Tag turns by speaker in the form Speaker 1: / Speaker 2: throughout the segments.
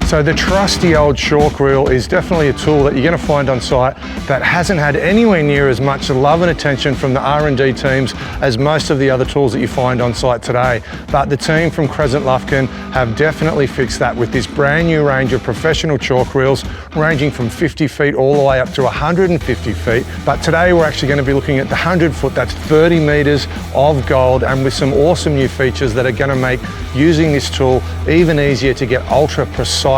Speaker 1: So the trusty old chalk reel is definitely a tool that you're going to find on site that hasn't had anywhere near as much love and attention from the R&D teams as most of the other tools that you find on site today. But the team from Crescent Lufkin have definitely fixed that with this brand new range of professional chalk reels ranging from 50 feet all the way up to 150 feet. But today we're actually going to be looking at the 100 foot, that's 30 meters of gold, and with some awesome new features that are going to make using this tool even easier to get ultra precise,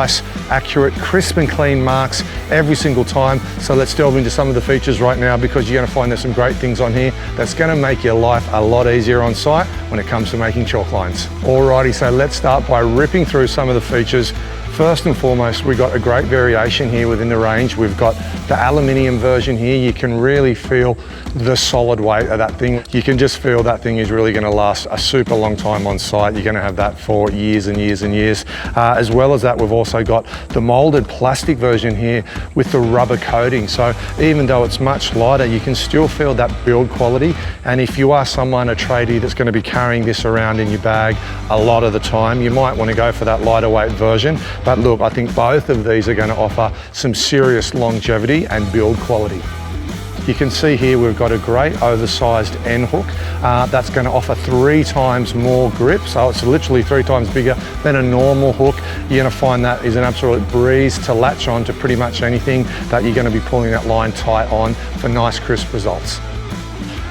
Speaker 1: accurate, crisp and clean marks every single time. So let's delve into some of the features right now, because you're going to find there's some great things on here that's going to make your life a lot easier on site when it comes to making chalk lines. Alrighty, so let's start by ripping through some of the features. First and foremost, we've got a great variation here within the range. We've got the aluminium version here. You can really feel the solid weight of that thing. You can just feel that thing is really going to last a super long time on site. You're going to have that for years and years and years. As well as that, we've also got the molded plastic version here with the rubber coating. So even though it's much lighter, you can still feel that build quality. And if you are someone, a tradie, that's going to be carrying this around in your bag a lot of the time, you might want to go for that lighter weight version. But look, I think both of these are going to offer some serious longevity and build quality. You can see here we've got a great oversized end hook that's going to offer 3 times more grip. So it's literally 3 times bigger than a normal hook. You're going to find that is an absolute breeze to latch on to pretty much anything that you're going to be pulling that line tight on for nice crisp results.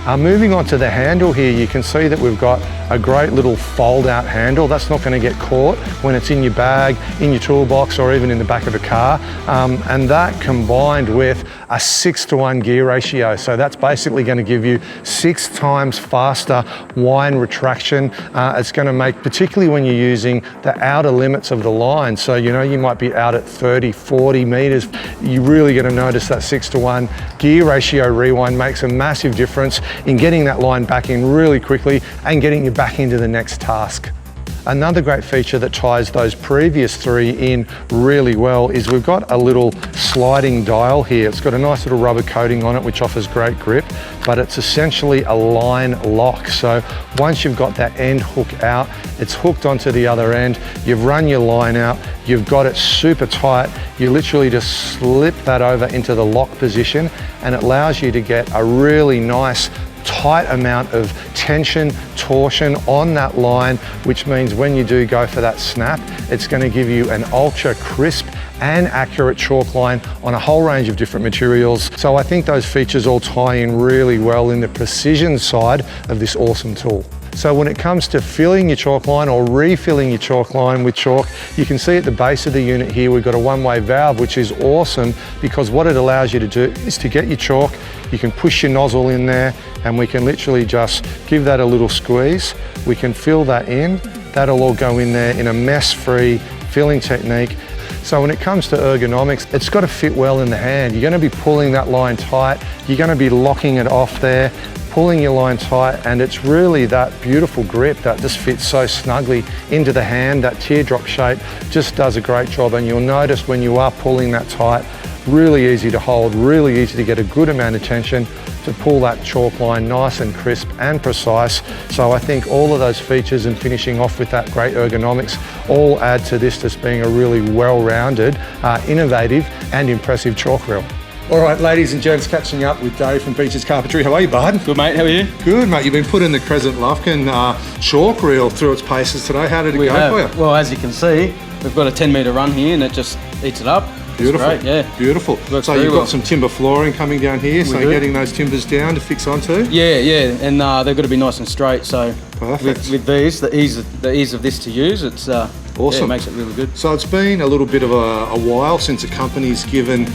Speaker 1: Moving on to the handle here, you can see that we've got a great little fold out handle. That's not going to get caught when it's in your bag, in your toolbox, or even in the back of a car. And that combined with a 6:1 gear ratio. So that's basically going to give you 6 times faster wind retraction. It's going to make, particularly when you're using the outer limits of the line. So, you know, you might be out at 30, 40 meters. You're really going to notice that 6:1 gear ratio rewind makes a massive difference in getting that line back in really quickly and getting you back into the next task. Another great feature that ties those previous 3 in really well is we've got a little sliding dial here. It's got a nice little rubber coating on it which offers great grip, but it's essentially a line lock. So once you've got that end hook out, it's hooked onto the other end, you've run your line out, you've got it super tight, you literally just slip that over into the lock position, and it allows you to get a really nice tight amount of tension, torsion on that line, which means when you do go for that snap, it's going to give you an ultra crisp and accurate chalk line on a whole range of different materials. So I think those features all tie in really well in the precision side of this awesome tool. So when it comes to filling your chalk line or refilling your chalk line with chalk, you can see at the base of the unit here, we've got a one-way valve, which is awesome because what it allows you to do is to get your chalk, you can push your nozzle in there and we can literally just give that a little squeeze. We can fill that in. That'll all go in there in a mess-free filling technique. So when it comes to ergonomics, it's got to fit well in the hand. You're going to be pulling that line tight. You're going to be locking it off there, pulling your line tight, and it's really that beautiful grip that just fits so snugly into the hand. That teardrop shape just does a great job, and you'll notice when you are pulling that tight, really easy to hold, really easy to get a good amount of tension to pull that chalk line nice and crisp and precise. So I think all of those features and finishing off with that great ergonomics all add to this just being a really well-rounded, innovative and impressive chalk reel. All right, ladies and gents, catching up with Dave from Beaches Carpentry. How are you, bud?
Speaker 2: Good, mate. How are you?
Speaker 1: Good, mate. You've been putting the Crescent Lufkin chalk reel through its paces today. How did it go for you?
Speaker 2: Well, as you can see, we've got a 10-metre run here and it just eats it up.
Speaker 1: Beautiful.
Speaker 2: It's great, yeah.
Speaker 1: Beautiful. So you've got some timber flooring coming down here, so you're getting those timbers down to fix onto?
Speaker 2: Yeah, and they've got to be nice and straight. So
Speaker 1: perfect.
Speaker 2: With these, the ease of this to use, it's awesome. Yeah, it makes it really good.
Speaker 1: So it's been a little bit of a while since a company's given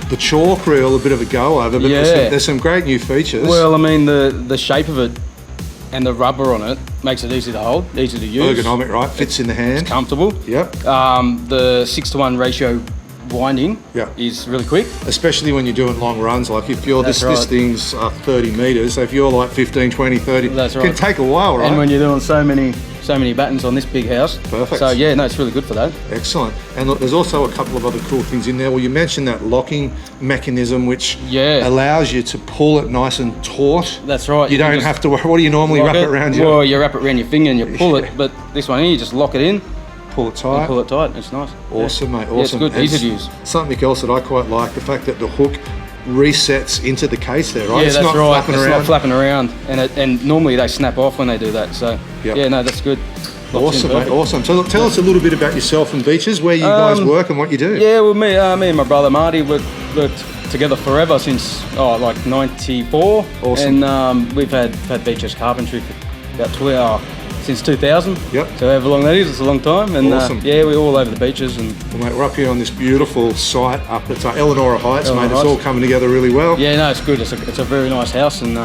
Speaker 1: the chalk reel a bit of a go over, but there's some great new features.
Speaker 2: Well, I mean, the shape of it and the rubber on it makes it easy to hold, easy to use.
Speaker 1: Ergonomic, right? Fits in the hand.
Speaker 2: It's comfortable.
Speaker 1: Yep.
Speaker 2: The 6:1 ratio winding is really quick.
Speaker 1: Especially when you're doing long runs, like if you're this thing's 30 metres, so if you're like 15, 20, 30, it can take a while, right?
Speaker 2: And when you're doing so many battens on this big house.
Speaker 1: Perfect.
Speaker 2: So yeah, no, it's really good for that.
Speaker 1: Excellent. And look, there's also a couple of other cool things in there. Well, you mentioned that locking mechanism, which allows you to pull it nice and taut.
Speaker 2: That's right.
Speaker 1: You don't have to worry. What do you normally wrap it around your...
Speaker 2: Well, you wrap it around your finger and you pull it, but this one here, you just lock it in
Speaker 1: Pull it tight.
Speaker 2: And pull it tight. It's nice.
Speaker 1: Awesome, mate. Awesome.
Speaker 2: Yeah, it's good.
Speaker 1: And
Speaker 2: Easy to use.
Speaker 1: Something else that I quite like, the fact that the hook resets into the case there, right?
Speaker 2: Yeah,
Speaker 1: it's
Speaker 2: that's
Speaker 1: not
Speaker 2: right.
Speaker 1: flapping
Speaker 2: It's
Speaker 1: around.
Speaker 2: not flapping around, and normally they snap off when they do that. So
Speaker 1: Yep.
Speaker 2: yeah, no, that's good.
Speaker 1: Awesome, mate. Awesome. So look, tell us a little bit about yourself and Beaches, where you guys work and what you do.
Speaker 2: Yeah, well, me and my brother Marty worked together forever since like '94.
Speaker 1: Awesome.
Speaker 2: And we've had Beaches carpentry for about since 2000.
Speaker 1: Yep.
Speaker 2: So however long that is, it's a long time. And
Speaker 1: Awesome.
Speaker 2: yeah, we're all over the beaches. And
Speaker 1: Well, mate, we're up here on this beautiful site up at Eleanor Heights,
Speaker 2: Eleanor
Speaker 1: mate. It's
Speaker 2: Heights.
Speaker 1: all coming together really well.
Speaker 2: yeah, no, it's good. It's a very nice house. And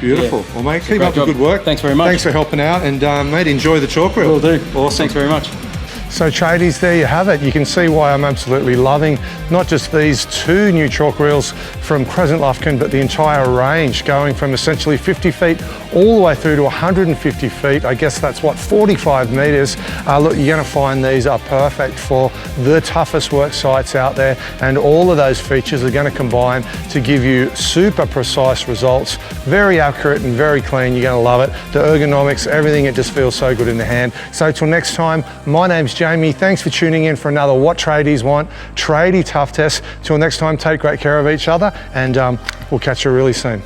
Speaker 1: Beautiful.
Speaker 2: yeah.
Speaker 1: Well, mate, keep
Speaker 2: Great
Speaker 1: up the
Speaker 2: job.
Speaker 1: good work.
Speaker 2: Thanks very much.
Speaker 1: Thanks for helping out, and mate, enjoy the chalk reel.
Speaker 2: will do.
Speaker 1: Awesome.
Speaker 2: Thanks very much.
Speaker 1: So tradies, there you have it. You can see why I'm absolutely loving not just these two new chalk reels from Crescent Lufkin, but the entire range, going from essentially 50 feet all the way through to 150 feet. I guess that's what, 45 meters. Look, you're gonna find these are perfect for the toughest work sites out there, and all of those features are gonna combine to give you super precise results, very accurate and very clean. You're gonna love it. The ergonomics, everything, it just feels so good in the hand. So till next time, my name's Jamie. Thanks for tuning in for another What Tradies Want Tradie Tough Test. Till next time, take great care of each other, and we'll catch you really soon.